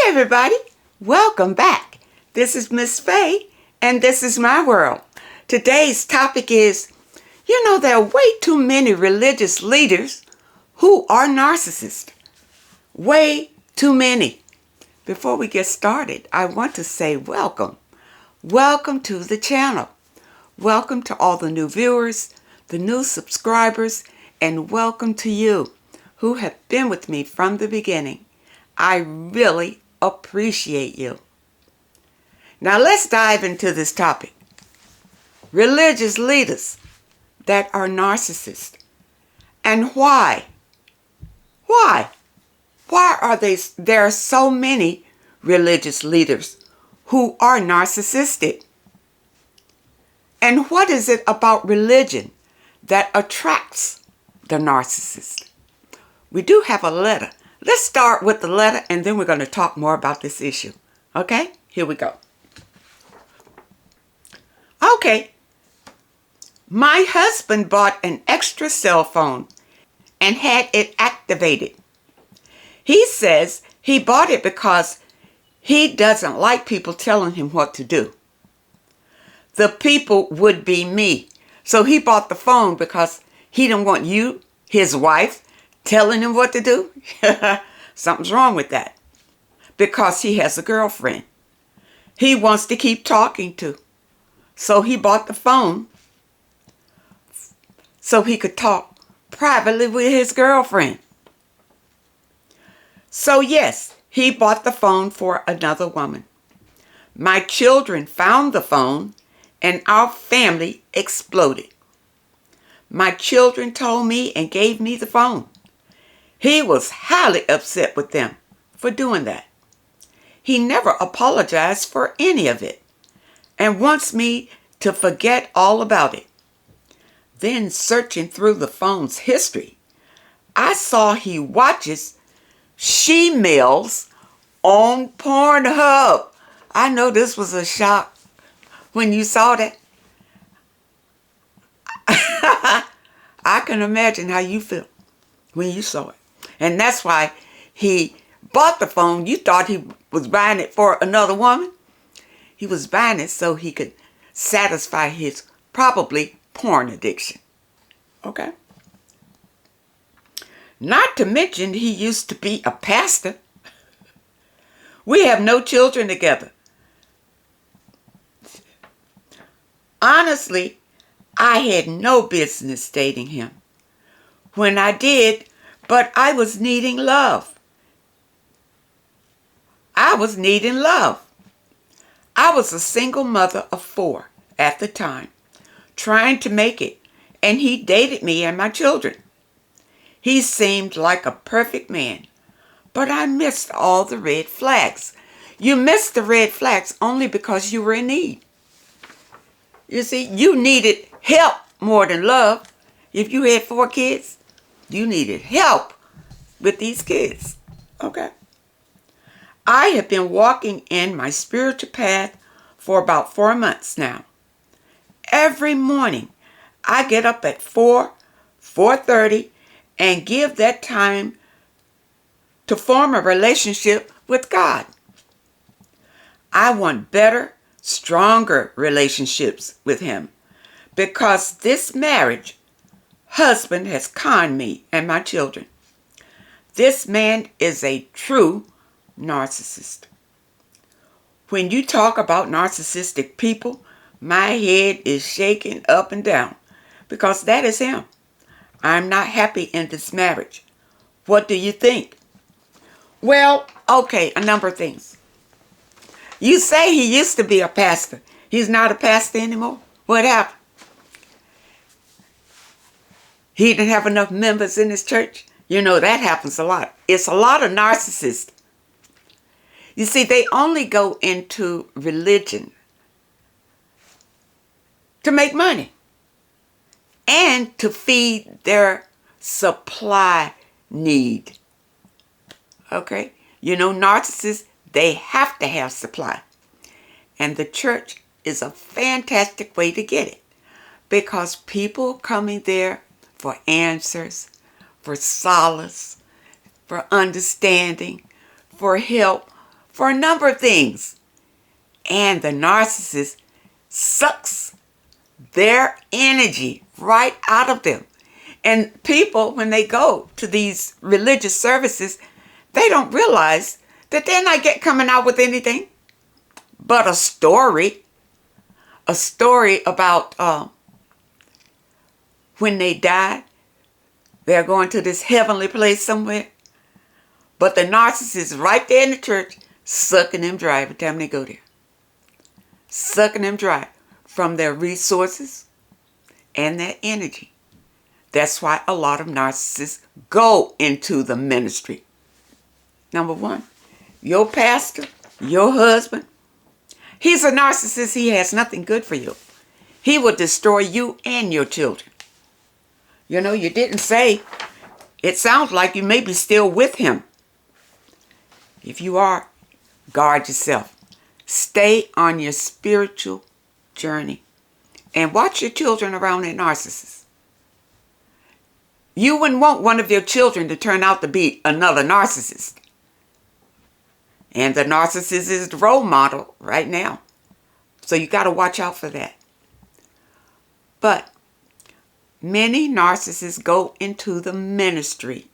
everybody, welcome back. This is Miss Faye, and this is my world. Today's topic is, there are way too many religious leaders who are narcissists. Way too many. Before we get started, I want to say welcome. Welcome to the channel. Welcome to all the new viewers, the new subscribers, and welcome to you who have been with me from the beginning. I really appreciate you. Now let's dive into this topic. Religious leaders that are narcissists. And why? Why? Why are there are so many religious leaders who are narcissistic? And what is it about religion that attracts the narcissist? We do have a letter. Let's start with the letter, and then we're going to talk more about this issue. Okay? Here we go. Okay. My husband bought an extra cell phone and had it activated. He says he bought it because he doesn't like people telling him what to do. The people would be me. So he bought the phone because he didn't want you, his wife, telling him what to do. Something's wrong with that. Because he has a girlfriend he wants to keep talking to. So he bought the phone so he could talk privately with his girlfriend. So yes, he bought the phone for another woman. My children found the phone and our family exploded. My children told me and gave me the phone. He was highly upset with them for doing that. He never apologized for any of it and wants me to forget all about it. Then searching through the phone's history, I saw he watches she-males on Pornhub. I know this was a shock when you saw that. I can imagine how you feel when you saw it. And that's why he bought the phone. You thought he was buying it for another woman. He was buying it so he could satisfy his probably porn addiction. Okay? Not to mention he used to be a pastor. We have no children together. Honestly, I had no business dating him. When I did, but I was needing love. I was needing love. I was a single mother of 4 at the time, trying to make it, and he dated me and my children. He seemed like a perfect man, but I missed all the red flags. You missed the red flags only because you were in need. You see, you needed help more than love. If you had 4 kids, you needed help with these kids. Okay? I have been walking in my spiritual path for about 4 months now. Every morning, I get up at 4:30, and give that time to form a relationship with God. I want better, stronger relationships with Him because this marriage, husband has conned me and my children. This man is a true narcissist. When you talk about narcissistic people, my head is shaking up and down because that is him. I'm not happy in this marriage. What do you think? Well, okay, a number of things. You say he used to be a pastor. He's not a pastor anymore. What happened? He didn't have enough members in his church. That happens a lot. It's a lot of narcissists. You see, they only go into religion to make money and to feed their supply need. Okay? Narcissists, they have to have supply. And the church is a fantastic way to get it because people coming there for answers, for solace, for understanding, for help, for a number of things. And the narcissist sucks their energy right out of them. And people, when they go to these religious services, they don't realize that they're not coming out with anything but a story about when they die, they're going to this heavenly place somewhere. But the narcissist is right there in the church, sucking them dry every time they go there. Sucking them dry from their resources and their energy. That's why a lot of narcissists go into the ministry. Number one, your pastor, your husband, he's a narcissist. He has nothing good for you. He will destroy you and your children. You know, you didn't say, it sounds like you may be still with him. If you are, guard yourself. Stay on your spiritual journey and watch your children around a narcissist. You wouldn't want one of your children to turn out to be another narcissist. And the narcissist is the role model right now. So you got to watch out for that. But many narcissists go into the ministry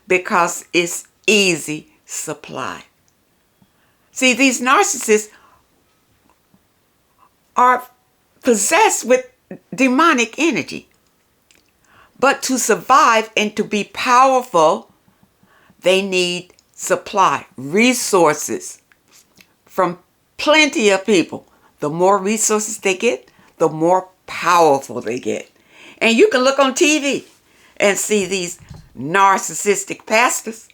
because it's easy supply. See, these narcissists are possessed with demonic energy. But to survive and to be powerful, they need supply, resources from plenty of people. The more resources they get, the more powerful they get. And you can look on TV and see these narcissistic pastors,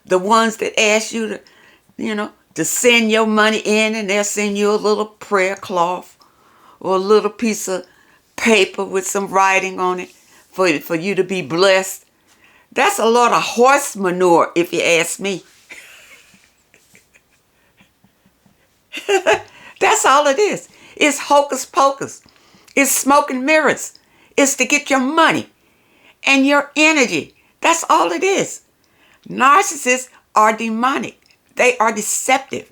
the ones that ask you to send your money in, and they'll send you a little prayer cloth or a little piece of paper with some writing on it for you to be blessed. That's a lot of horse manure, if you ask me. That's all it is. It's hocus pocus. It's smoke and mirrors. It's to get your money and your energy. That's all it is. Narcissists are demonic. They are deceptive.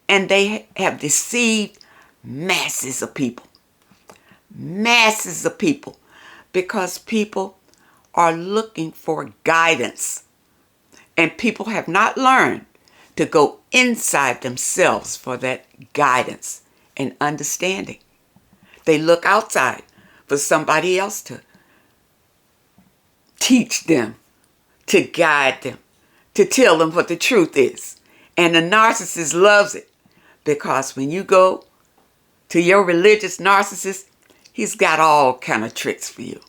And they have deceived masses of people. Masses of people. Because people are looking for guidance. And people have not learned to go inside themselves for that guidance and understanding. They look outside for somebody else to teach them, to guide them, to tell them what the truth is. And the narcissist loves it, because when you go to your religious narcissist, he's got all kind of tricks for you.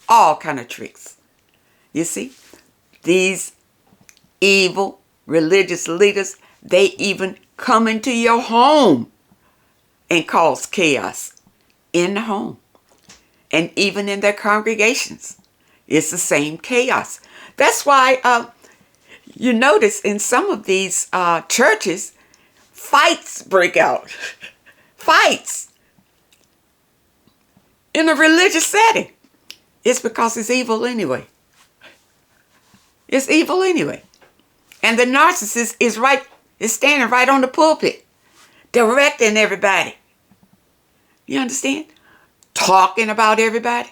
All kind of tricks. You see, these evil religious leaders, they even come into your home and cause chaos in the home. And even in their congregations, it's the same chaos. That's why you notice in some of these churches, fights break out. Fights in a religious setting. It's because it's evil anyway. It's evil anyway. And the narcissist is standing right on the pulpit, directing everybody. You understand? Talking about everybody,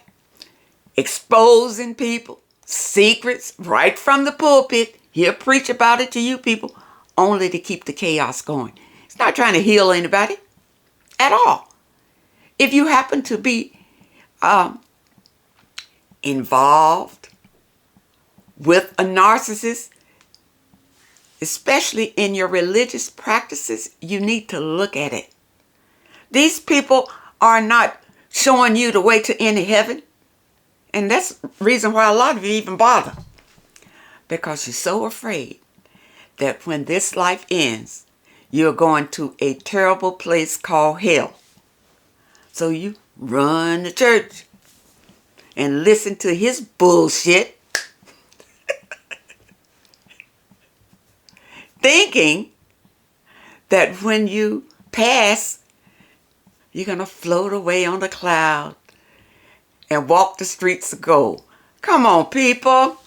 exposing people, secrets right from the pulpit. He'll preach about it to you people, only to keep the chaos going. It's not trying to heal anybody at all. If you happen to be involved with a narcissist, especially in your religious practices, you need to look at it. These people are not showing you the way to any heaven. And that's the reason why a lot of you even bother. Because you're so afraid that when this life ends, you're going to a terrible place called hell. So you run to church and listen to his bullshit, thinking that when you pass, you're going to float away on the cloud and walk the streets of gold. Come on, people.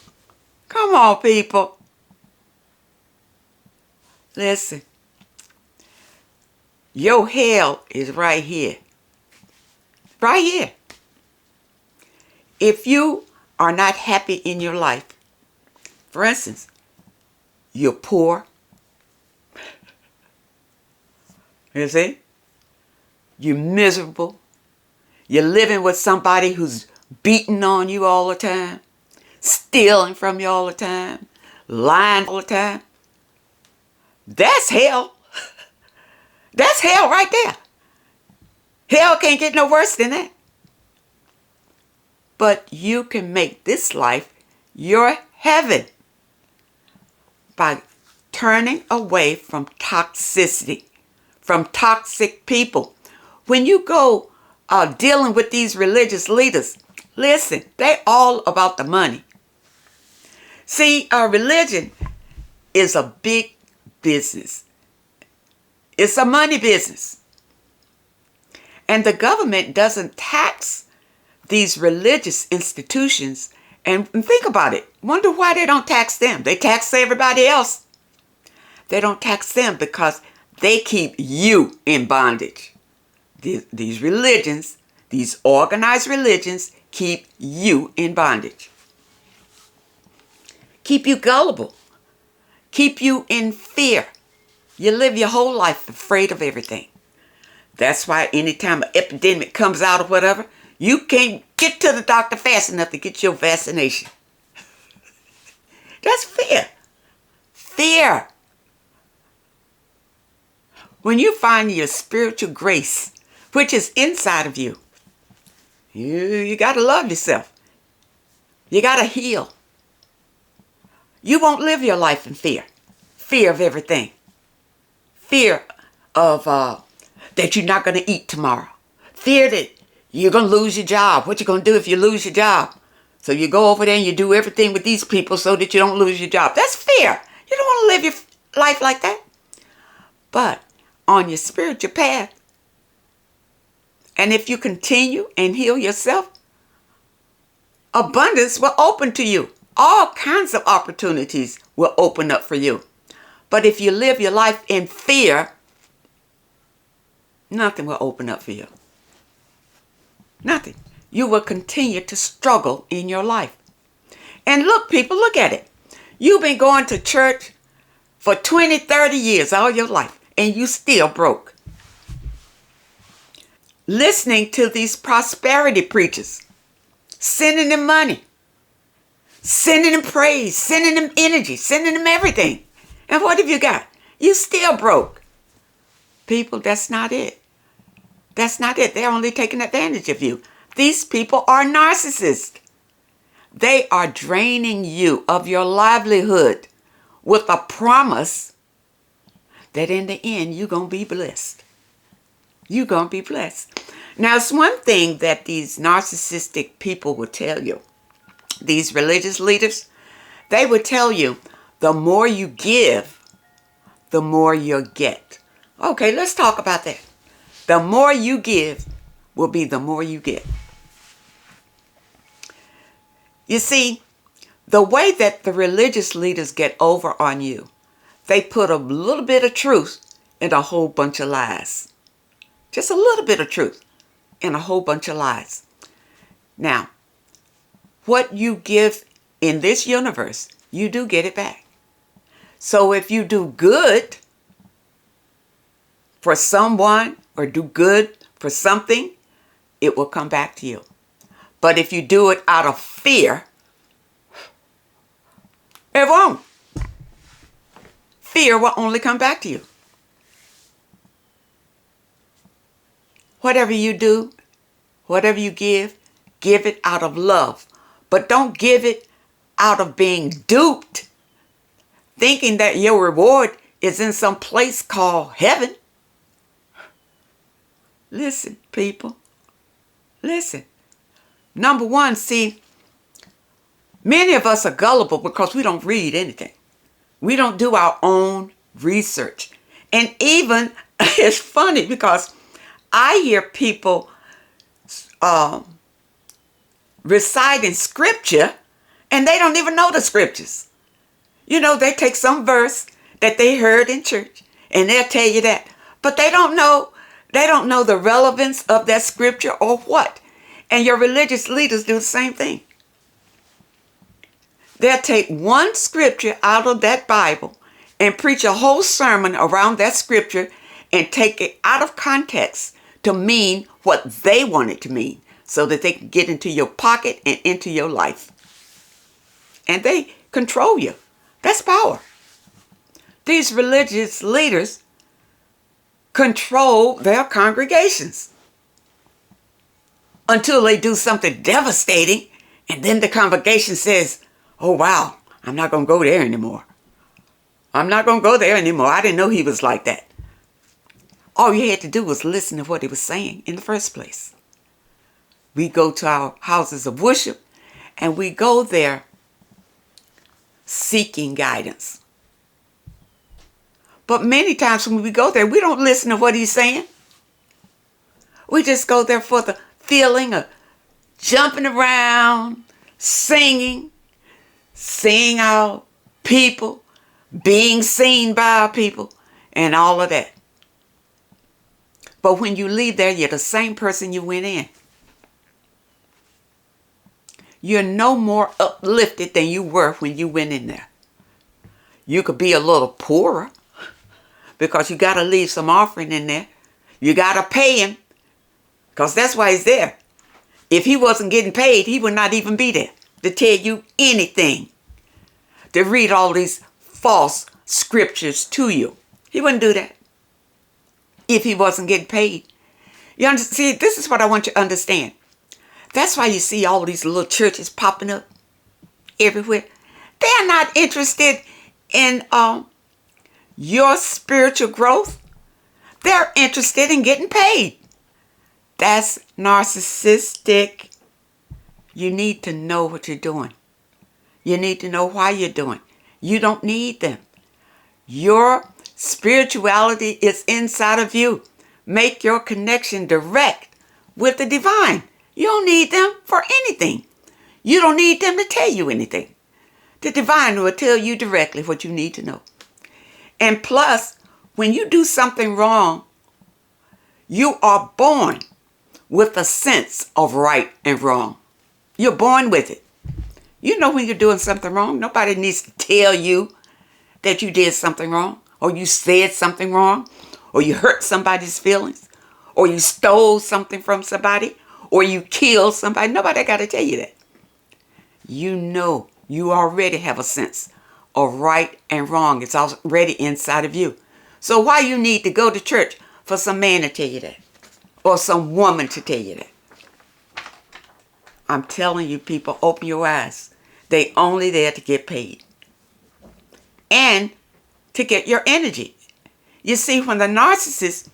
Come on, people. Listen, your hell is right here. Right here. If you are not happy in your life, for instance, you're poor, you see? You're miserable. You're living with somebody who's beating on you all the time, stealing from you all the time, lying all the time. That's hell. That's hell right there. Hell can't get no worse than that. But you can make this life your heaven by turning away from toxicity, from toxic people. When you go dealing with these religious leaders, listen, they all about the money. See, religion is a big business. It's a money business. And the government doesn't tax these religious institutions. And think about it. Wonder why they don't tax them. They tax everybody else. They don't tax them because they keep you in bondage. These religions, these organized religions, keep you in bondage. Keep you gullible. Keep you in fear. You live your whole life afraid of everything. That's why anytime an epidemic comes out or whatever, you can't get to the doctor fast enough to get your vaccination. That's fear. Fear. When you find your spiritual grace, which is inside of you, you got to love yourself. You got to heal. You won't live your life in fear. Fear of everything. Fear of that you're not going to eat tomorrow. Fear that you're going to lose your job. What you going to do if you lose your job? So you go over there and you do everything with these people so that you don't lose your job. That's fear. You don't want to live your life like that. But on your spiritual path, and if you continue and heal yourself, abundance will open to you. All kinds of opportunities will open up for you. But if you live your life in fear, nothing will open up for you. Nothing. You will continue to struggle in your life. And look, people, look at it. You've been going to church for 20, 30 years, all your life, and you still broke. Listening to these prosperity preachers, sending them money, sending them praise, sending them energy, sending them everything. And what have you got? You still broke. People, that's not it. That's not it. They're only taking advantage of you. These people are narcissists. They are draining you of your livelihood with a promise that in the end, you're going to be blessed. You're going to be blessed. Now, it's one thing that these narcissistic people will tell you. These religious leaders, they will tell you, the more you give, the more you'll get. Okay, let's talk about that. The more you give will be the more you get. You see, the way that the religious leaders get over on you, they put a little bit of truth in a whole bunch of lies. Just a little bit of truth in a whole bunch of lies. Now, what you give in this universe, you do get it back. So if you do good for someone or do good for something, it will come back to you. But if you do it out of fear, it won't. Fear will only come back to you. Whatever you do, whatever you give it out of love. But don't give it out of being duped, thinking that your reward is in some place called heaven. Listen, people. Listen. Number one, see, many of us are gullible because we don't read anything. We don't do our own research. And even, it's funny because I hear people reciting scripture and they don't even know the scriptures. You know, they take some verse, that they heard in church, and they'll tell you that. But they don't know the relevance of that scripture or what. And your religious leaders do the same thing. They'll take one scripture out of that Bible and preach a whole sermon around that scripture and take it out of context to mean what they want it to mean so that they can get into your pocket and into your life. And they control you. That's power. These religious leaders control their congregations until they do something devastating, and then the congregation says, oh wow, I'm not going to go there anymore. I'm not going to go there anymore. I didn't know he was like that. All you had to do was listen to what he was saying in the first place. We go to our houses of worship, and we go there seeking guidance. But many times when we go there, we don't listen to what he's saying. We just go there for the feeling of jumping around, singing, seeing our people, being seen by our people, and all of that. But when you leave there, you're the same person you went in. You're no more uplifted than you were when you went in there. You could be a little poorer because you got to leave some offering in there. You got to pay him because that's why he's there. If he wasn't getting paid, he would not even be there to tell you anything, to read all these false scriptures to you. He wouldn't do that if he wasn't getting paid. You understand? See, this is what I want you to understand. That's why you see all these little churches popping up everywhere. They're not interested in your spiritual growth. They're interested in getting paid. That's narcissistic. You need to know what you're doing. You need to know why you're doing. You don't need them. Your spirituality is inside of you. Make your connection direct with the divine. You don't need them for anything. You don't need them to tell you anything. The divine will tell you directly what you need to know. And plus, when you do something wrong, you are born with a sense of right and wrong. You're born with it. You know when you're doing something wrong. Nobody needs to tell you that you did something wrong, or you said something wrong, or you hurt somebody's feelings, or you stole something from somebody, or you killed somebody. Nobody got to tell you that. You know, you already have a sense of right and wrong. It's already inside of you. So why you need to go to church for some man to tell you that, or some woman to tell you that? I'm telling you, people, open your eyes. They only there to get paid and to get your energy. You see, when the narcissist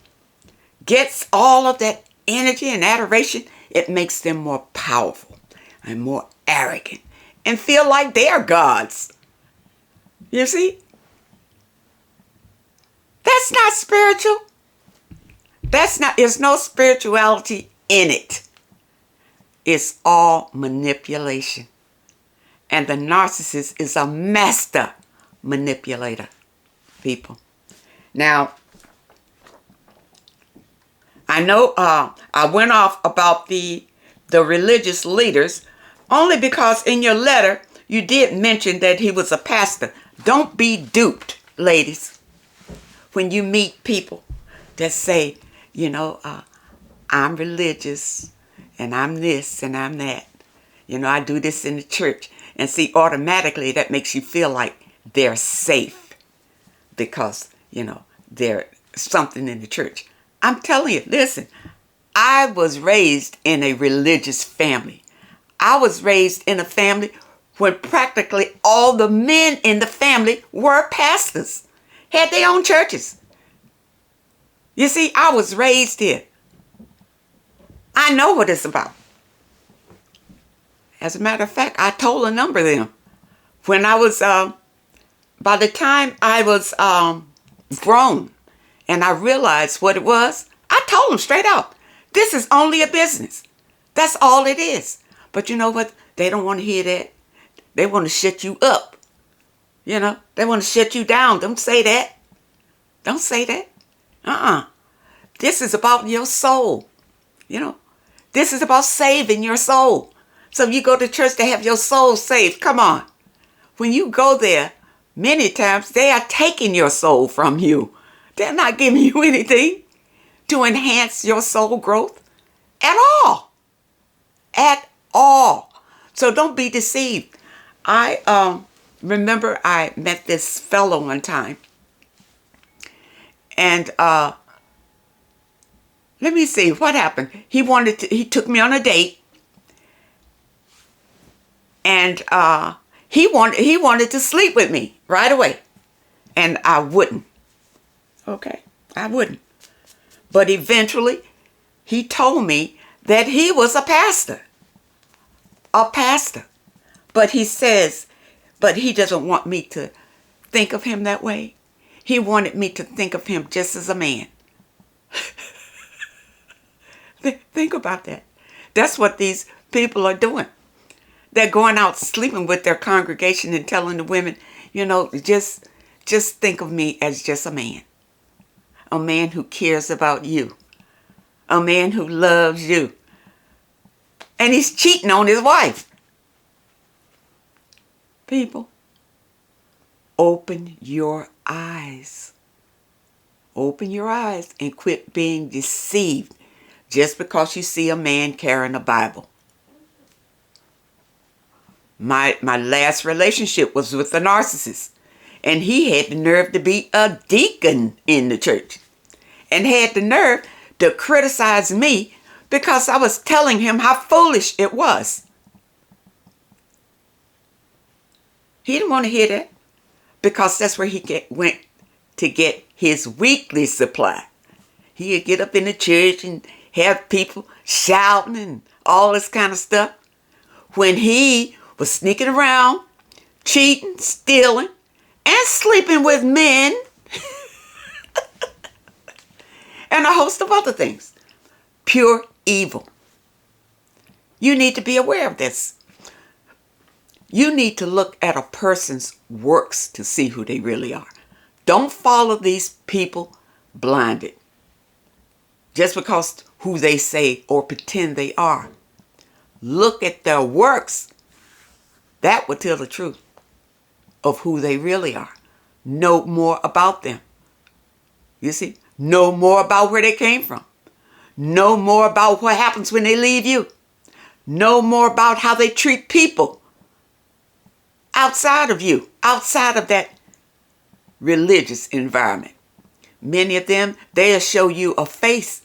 gets all of that energy and adoration, it makes them more powerful and more arrogant and feel like they're gods. You see? That's not spiritual. There's no spirituality in it. It's all manipulation. And the narcissist is a master manipulator, people. Now, I know I went off about the religious leaders only because in your letter you did mention that he was a pastor. Don't be duped, ladies, when you meet people that say, you know, I'm religious and I'm this and I'm that. You know, I do this in the church. And see, automatically that makes you feel like they're safe because, you know, there's something in the church. I'm telling you, listen, I was raised in a religious family. I was raised in a family where practically all the men in the family were pastors, had their own churches. You see, I was raised here. I know what it's about. As a matter of fact, I told a number of them when I was, by the time I was grown and I realized what it was, I told them straight out, this is only a business. That's all it is. But you know what? They don't want to hear that. They want to shut you up. They want to shut you down. Don't say that. Don't say that. This is about your soul. This is about saving your soul. So you go to church to have your soul saved. Come on. When you go there, many times they are taking your soul from you. They're not giving you anything to enhance your soul growth at all. At all. So don't be deceived. I remember I met this fellow one time. And let me see what happened. He took me on a date. And he wanted to sleep with me right away. And I wouldn't. Okay, I wouldn't. But eventually, he told me that he was a pastor. A pastor. But he doesn't want me to think of him that way. He wanted me to think of him just as a man. Think about that. That's what these people are doing. They're going out sleeping with their congregation and telling the women, just think of me as just a man. A man who cares about you. A man who loves you. And he's cheating on his wife. People, open your eyes. Open your eyes and quit being deceived just because you see a man carrying a Bible. My last relationship was with a narcissist. And he had the nerve to be a deacon in the church. And had the nerve to criticize me because I was telling him how foolish it was. He didn't want to hear that because that's where he went to get his weekly supply. He would get up in the church and have people shouting and all this kind of stuff. When he was sneaking around, cheating, stealing, and sleeping with men, and a host of other things. Pure evil. You need to be aware of this. You need to look at a person's works to see who they really are. Don't follow these people blinded. Just because who they say or pretend they are. Look at their works. That will tell the truth of who they really are. Know more about them. You see? Know more about where they came from. Know more about what happens when they leave you. Know more about how they treat people outside of you, outside of that religious environment. Many of them, they'll show you a face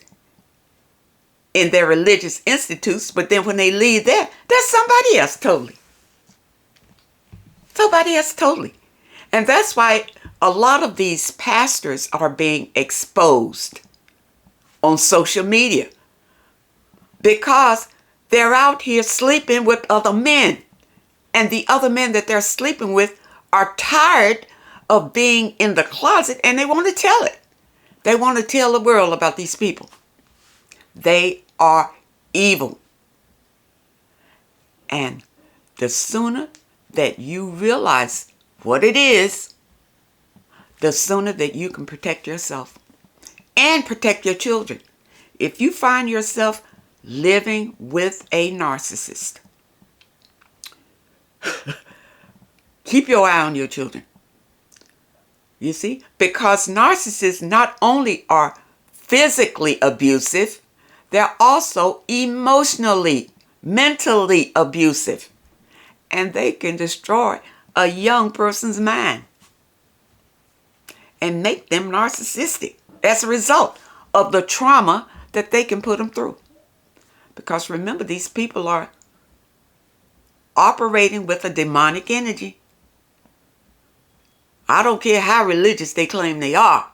in their religious institutes, but then when they leave there, they're somebody else totally. Somebody else totally. And that's why a lot of these pastors are being exposed on social media because they're out here sleeping with other men. And the other men that they're sleeping with are tired of being in the closet and they want to tell it. They want to tell the world about these people. They are evil. And the sooner that you realize what it is, the sooner that you can protect yourself and protect your children. If you find yourself living with a narcissist, keep your eye on your children. You see? Because narcissists not only are physically abusive, they're also emotionally, mentally abusive. And they can destroy a young person's mind and make them narcissistic as a result of the trauma that they can put them through. Because remember, these people are operating with a demonic energy. I don't care how religious they claim they are.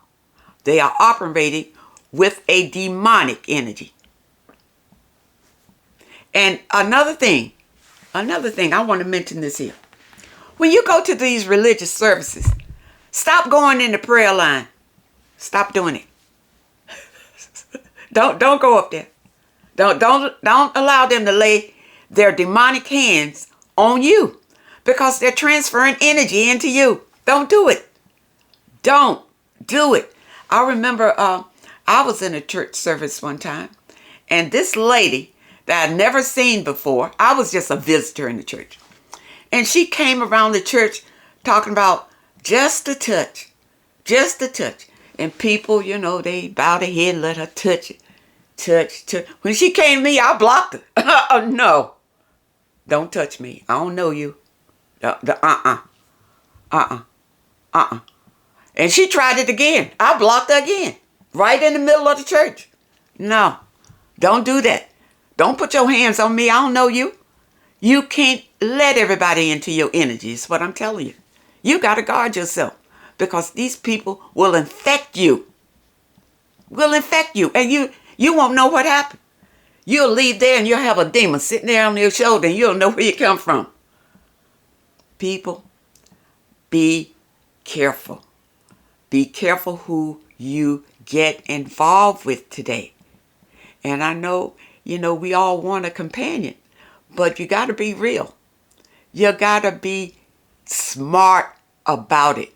They are operating with a demonic energy. And another thing, I want to mention this here. When you go to these religious services, stop going in the prayer line. Stop doing it. Don't go up there. Don't allow them to lay their demonic hands on you because they're transferring energy into you. Don't do it. Don't do it. I remember I was in a church service one time, and this lady that I'd never seen before, I was just a visitor in the church, and she came around the church talking about just a touch, just a touch. And people, you know, they bow their head and let her touch it. Touch. When she came to me, I blocked her. Oh, no. Don't touch me. I don't know you. And she tried it again. I blocked her again. Right in the middle of the church. No. Don't do that. Don't put your hands on me. I don't know you. You can't let everybody into your energy, is what I'm telling you. You got to guard yourself, because these people will infect you. Will infect you. And you won't know what happened. You'll leave there and you'll have a demon sitting there on your shoulder and you'll know where you come from. People, be careful. Be careful who you get involved with today. And I know, we all want a companion, but you got to be real. You got to be smart about it.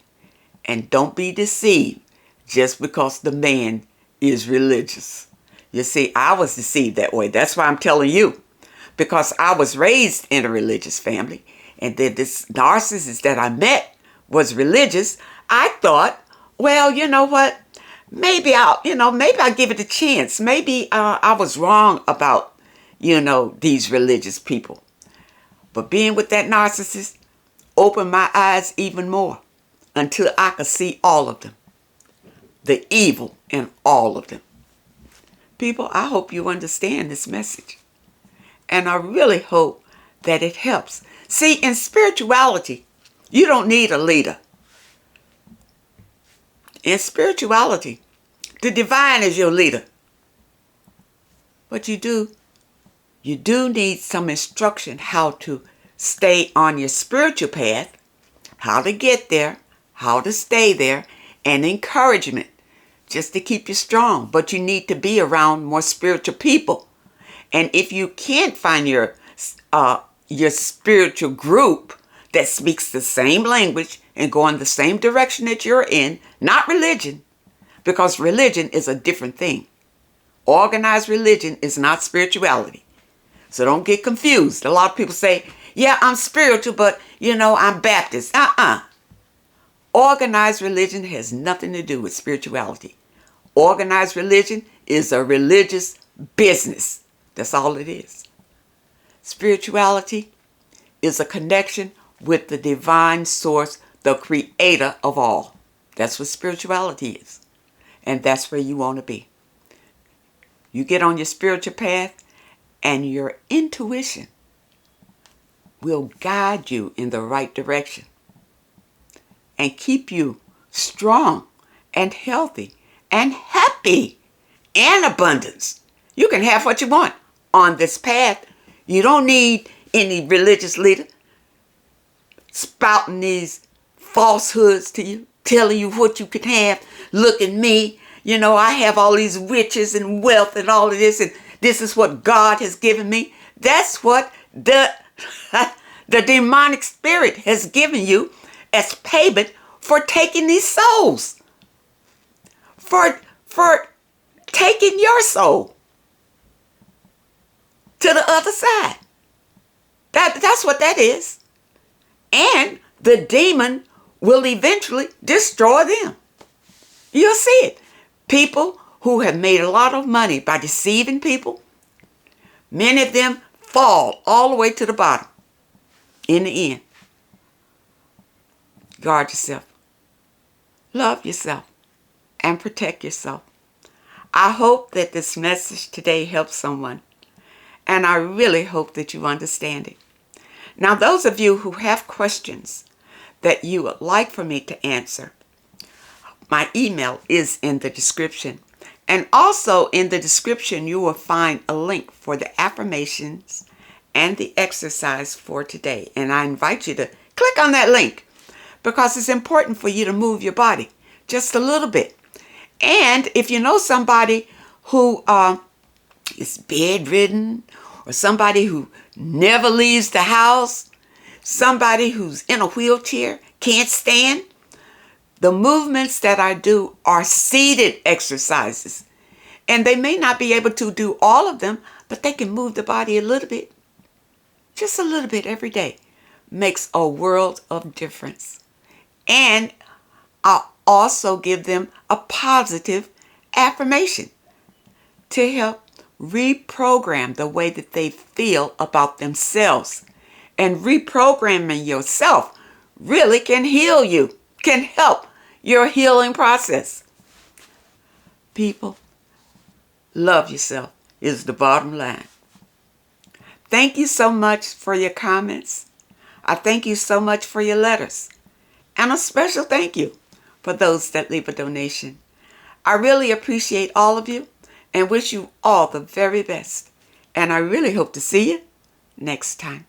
And don't be deceived just because the man is religious. You see, I was deceived that way. That's why I'm telling you. Because I was raised in a religious family. And then this narcissist that I met was religious. I thought, well, you know what? Maybe I'll give it a chance. Maybe I was wrong about, these religious people. But being with that narcissist opened my eyes even more until I could see all of them. The evil in all of them. People, I hope you understand this message. And I really hope that it helps. See, in spirituality, you don't need a leader. In spirituality, the divine is your leader. But you do need some instruction how to stay on your spiritual path, how to get there, how to stay there, and encouragement just to keep you strong. But you need to be around more spiritual people. And if you can't find your spiritual group that speaks the same language and go in the same direction that you're in, not religion, because religion is a different thing. Organized religion is not spirituality. So don't get confused. A lot of people say, yeah, I'm spiritual, but, I'm Baptist. Organized religion has nothing to do with spirituality. Organized religion is a religious business. That's all it is. Spirituality is a connection with the divine source, the creator of all. That's what spirituality is. And that's where you want to be. You get on your spiritual path and your intuition will guide you in the right direction and keep you strong and healthy and happy and abundance. You can have what you want on this path. You don't need any religious leader spouting these falsehoods to you, telling you what you can have. Look at me. I have all these riches and wealth and all of this, and this is what God has given me. That's what the demonic spirit has given you as payment for taking these souls. For taking your soul to the other side. That's what that is. And the demon will eventually destroy them. You'll see it. People who have made a lot of money by deceiving people, many of them fall all the way to the bottom in the end. Guard yourself. Love yourself. And protect yourself. I hope that this message today helps someone. And I really hope that you understand it. Now, those of you who have questions that you would like for me to answer, my email is in the description. And also in the description, you will find a link for the affirmations and the exercise for today. And I invite you to click on that link because it's important for you to move your body just a little bit. And if you know somebody who is bedridden, or somebody who never leaves the house, somebody who's in a wheelchair, can't stand, The movements that I do are seated exercises. And they may not be able to do all of them, but they can move the body a little bit. Just a little bit every day. Makes a world of difference. And I'll also give them a positive affirmation to help reprogram the way that they feel about themselves. And reprogramming yourself really can heal you, can help your healing process. People, love yourself is the bottom line. Thank you so much for your comments. I thank you so much for your letters. And a special thank you for those that leave a donation. I really appreciate all of you and wish you all the very best. And I really hope to see you next time.